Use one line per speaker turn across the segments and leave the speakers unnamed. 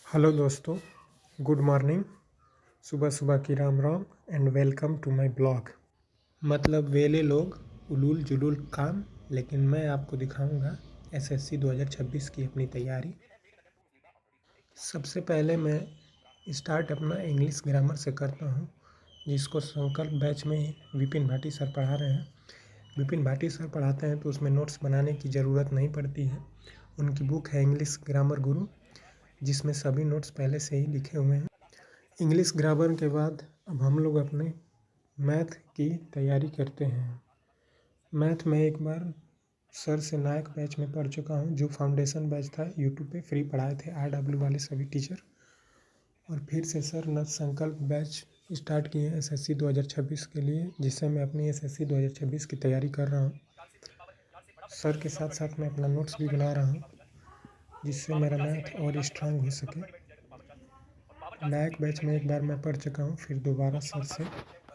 Hello दोस्तों, good morning. सुबह सुबह की Ram Ram and welcome to my blog. मतलब वेले लोग उलूल जुलूल काम, लेकिन मैं आपको दिखाऊंगा एसएससी 2026 की अपनी तैयारी। सबसे पहले मैं स्टार्ट अपना इंग्लिश ग्रामर से करता हूं, जिसको संकल्प बैच में ही विपिन भाटी सर पढ़ा रहे हैं। विपिन भाटी सर पढ़ाते हैं तो उसमें नोट्स बनाने की ज़रूरत नहीं पड़ती है। उनकी बुक है इंग्लिश ग्रामर गुरु, जिसमें सभी नोट्स पहले से ही लिखे हुए हैं। इंग्लिश ग्रामर के बाद अब हम लोग अपने मैथ की तैयारी करते हैं। मैथ में एक बार सर से नायक बैच में पढ़ चुका हूँ, जो फाउंडेशन बैच था। यूट्यूब पे फ्री पढ़ाए थे RW वाले सभी टीचर। और फिर से सर न संकल्प बैच स्टार्ट किए हैं एसएससी 2026 के लिए, जिससे मैं अपनी एसएससी 2026 की तैयारी कर रहा हूँ। सर के साथ साथ मैं अपना नोट्स भी बना रहा हूँ, जिससे मेरा मैथ और स्ट्रांग हो सके। नायक बैच में एक बार मैं पढ़ चुका हूँ, फिर दोबारा सर से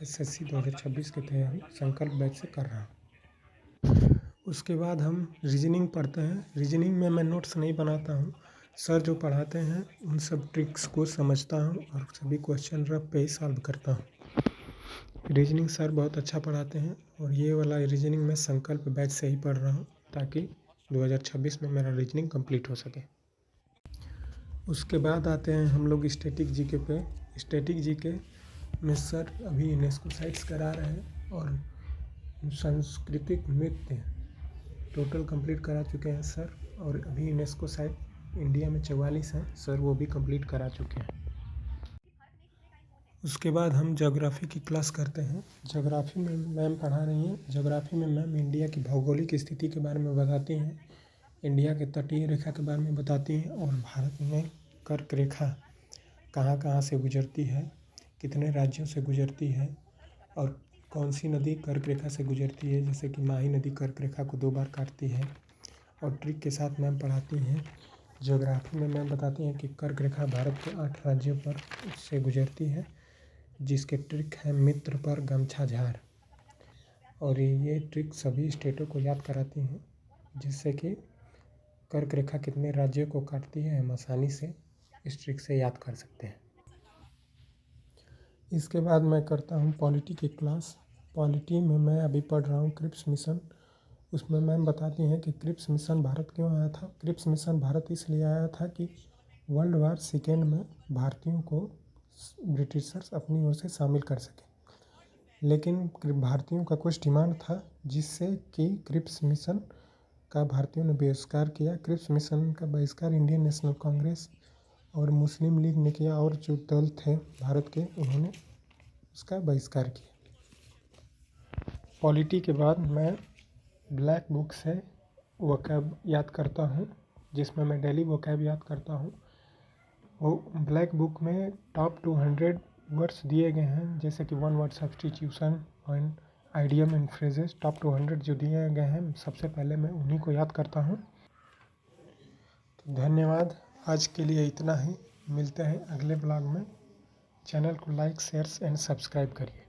एसएससी 2026 की तैयारी संकल्प बैच से कर रहा हूँ। उसके बाद हम रीजनिंग पढ़ते हैं। रीजनिंग में मैं नोट्स नहीं बनाता हूँ, सर जो पढ़ाते हैं उन सब ट्रिक्स को समझता हूँ और सभी क्वेश्चन रफ पे ही सॉल्व करता हूँ। रीजनिंग सर बहुत अच्छा पढ़ाते हैं और ये वाला रीजनिंग मैं संकल्प बैच से ही पढ़ रहा हूँ, ताकि 2026 में मेरा रीजनिंग कंप्लीट हो सके। उसके बाद आते हैं हम लोग स्टैटिक जीके पे। स्टैटिक जीके में सर अभी यूनेस्को साइट्स करा रहे हैं और सांस्कृतिक नृत्य टोटल कंप्लीट करा चुके हैं सर। और अभी यूनेस्को साइट इंडिया में 44 हैं सर, वो भी कंप्लीट करा चुके हैं। उसके बाद हम ज्योग्राफी की क्लास करते हैं। ज्योग्राफी में मैम पढ़ा रही हैं। ज्योग्राफी में मैम इंडिया की भौगोलिक स्थिति के बारे में बताती हैं, इंडिया के तटीय रेखा के बारे में बताती हैं, और भारत में कर्क रेखा कहाँ कहाँ से गुजरती है, कितने राज्यों से गुजरती है, और कौन सी नदी कर्क रेखा से गुजरती है। जैसे कि माही नदी कर्क रेखा को 2 बार काटती है। और ट्रिक के साथ मैम पढ़ाती हैं। ज्योग्राफी में मैम बताती हैं कि कर्क रेखा भारत के 8 राज्यों पर से गुजरती है, जिसके ट्रिक है मित्र पर गमछा झार। और ये ट्रिक सभी स्टेटों को याद कराती हैं, जिससे कि कर्क रेखा कितने राज्यों को काटती है हम आसानी से इस ट्रिक से याद कर सकते हैं। इसके बाद मैं करता हूँ पॉलिटी की क्लास। पॉलिटी में मैं अभी पढ़ रहा हूँ क्रिप्स मिशन। उसमें मैम बताती हैं कि क्रिप्स मिशन भारत क्यों आया था। क्रिप्स मिशन भारत इसलिए आया था कि वर्ल्ड वार सेकेंड में भारतीयों को ब्रिटिशर्स अपनी ओर से शामिल कर सके। लेकिन भारतीयों का कुछ डिमांड था, जिससे कि क्रिप्स मिशन का भारतीयों ने बहिष्कार किया। क्रिप्स मिशन का बहिष्कार इंडियन नेशनल कांग्रेस और मुस्लिम लीग ने किया, और जो दल थे भारत के उन्होंने उसका बहिष्कार किया। पॉलिटी के बाद मैं ब्लैक बुक से वोकैब याद करता हूँ, जिसमें मैं डेली वोकैब याद करता हूँ। वो ब्लैक बुक में टॉप 200 वर्ड्स दिए गए हैं, जैसे कि 1 word substitution and idiom and phrases. Top 200 जो दिए गए हैं, सबसे पहले मैं उन्हीं को याद करता हूँ। तो धन्यवाद, आज के लिए इतना ही। मिलते हैं अगले ब्लॉग में। चैनल को लाइक, शेयर एंड सब्सक्राइब करिए।